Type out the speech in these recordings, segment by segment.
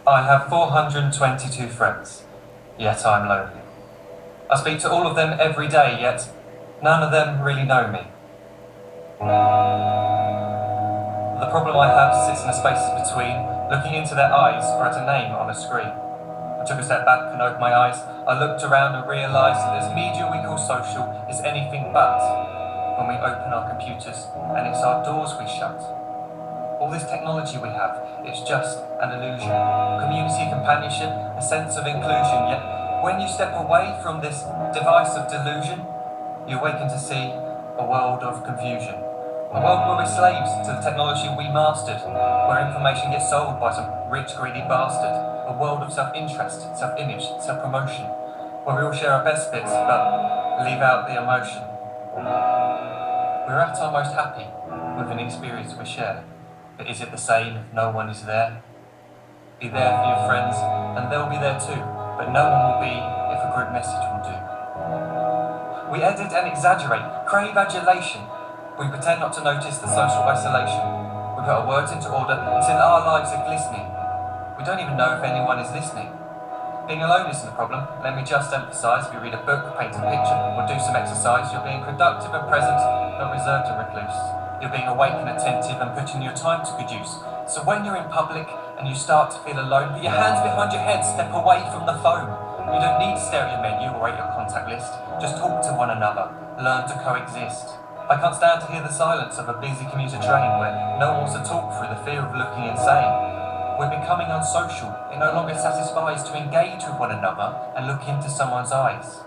I have 422 friends, yet I'm lonely. I speak to all of them every day, yet none of them really know me. The problem I have sits in the spaces between, looking into their eyes or at a name on a screen. I took a step back and opened my eyes. I looked around and realised that this media we call social is anything but when we open our computers and it's our doors we shut. All this technology we have, it's just an illusion. Community, companionship, a sense of inclusion. Yet when you step away from this device of delusion, you awaken to see a world of confusion. A world where we're slaves to the technology we mastered, where information gets sold by some rich, greedy bastard. A world of self-interest, self-image, self-promotion, where we all share our best bits but leave out the emotion. We're at our most happy with an experience we share. But is it the same if no one is there? Be there for your friends, and they'll be there too, but no one will be if a group message will do. We edit and exaggerate, crave adulation. We pretend not to notice the social isolation. We put our words into order until our lives are glistening. We don't even know if anyone is listening. Being alone isn't the problem. Let me just emphasise, if you read a book, paint a picture, or do some exercise, you're being productive and present, not reserved and recluse. You're being awake and attentive and putting your time to good use. So when you're in public and you start to feel alone, put your hands behind your head, step away from the phone. You don't need to stare at your menu or at your contact list. Just talk to one another. Learn to coexist. I can't stand to hear the silence of a busy commuter train where no one wants to talk through the fear of looking insane. We're becoming unsocial. It no longer satisfies to engage with one another and look into someone's eyes.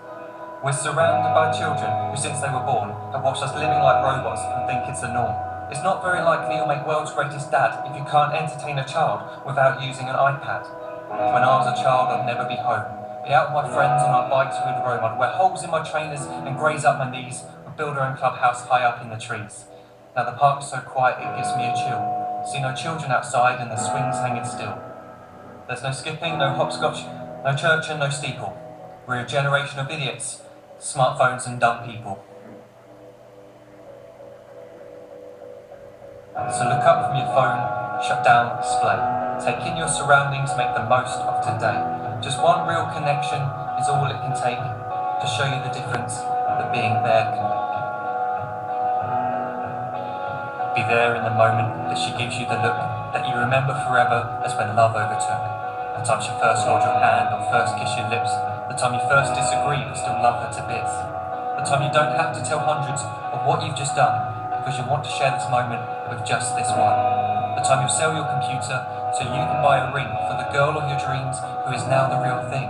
We're surrounded by children who, since they were born, have watched us living like robots and think it's the norm. It's not very likely you'll make world's greatest dad if you can't entertain a child without using an iPad. When I was a child, I'd never be home. Be out with my friends on our bikes we'd roam. I'd wear holes in my trainers and graze up my knees. We'd build our own clubhouse high up in the trees. Now the park's so quiet it gives me a chill. See no children outside and the swings hanging still. There's no skipping, no hopscotch, no church and no steeple. We're a generation of idiots, smartphones and dumb people. So look up from your phone, shut down the display. Take in your surroundings, make the most of today. Just one real connection is all it can take to show you the difference that being there can make. Be there in the moment that she gives you the look that you remember forever as when love overtook. The time she first held your hand or first kissed your lips. The time you first disagree but still love her to bits. The time you don't have to tell hundreds of what you've just done because you want to share this moment with just this one. The time you sell your computer so you can buy a ring for the girl of your dreams who is now the real thing.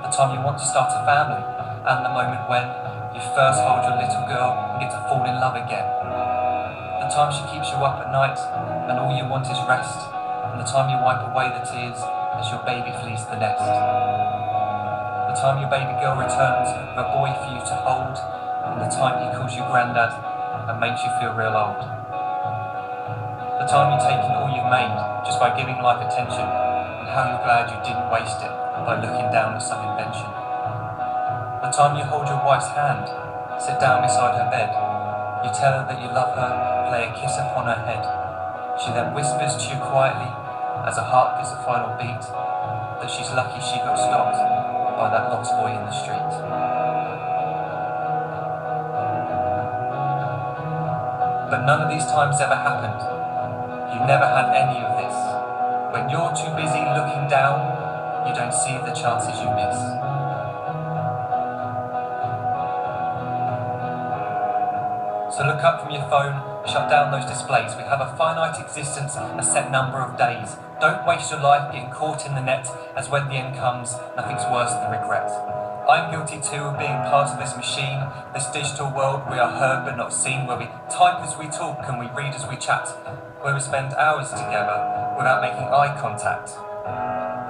The time you want to start a family, and the moment when you first hold your little girl and get to fall in love again. The time she keeps you up at night and all you want is rest, and the time you wipe away the tears as your baby flees the nest. The time your baby girl returns with a boy for you to hold, and the time he calls you granddad and makes you feel real old. The time you take in all you've made just by giving life attention, and how you're glad you didn't waste it by looking down at some invention. The time you hold your wife's hand, sit down beside her bed, you tell her that you love her, lay a kiss upon her head. She then whispers to you quietly, as her heart gets a final beat, that she's lucky she got stopped by that lost boy in the street. But none of these times ever happened. You never had any of this. When you're too busy looking down, you don't see the chances you miss. So look up from your phone, shut down those displays. We have a finite existence, a set number of days. Don't waste your life getting caught in the net, as when the end comes, nothing's worse than regret. I'm guilty too of being part of this machine, this digital world we are heard but not seen, where we type as we talk and we read as we chat, where we spend hours together without making eye contact.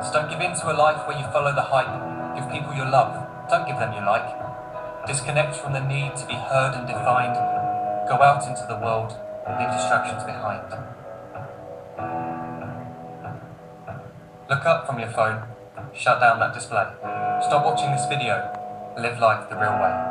So don't give in to a life where you follow the hype. Give people your love, don't give them your like. Disconnect from the need to be heard and defined. Go out into the world, leave distractions behind. Look up from your phone, shut down that display. Stop watching this video, live life the real way.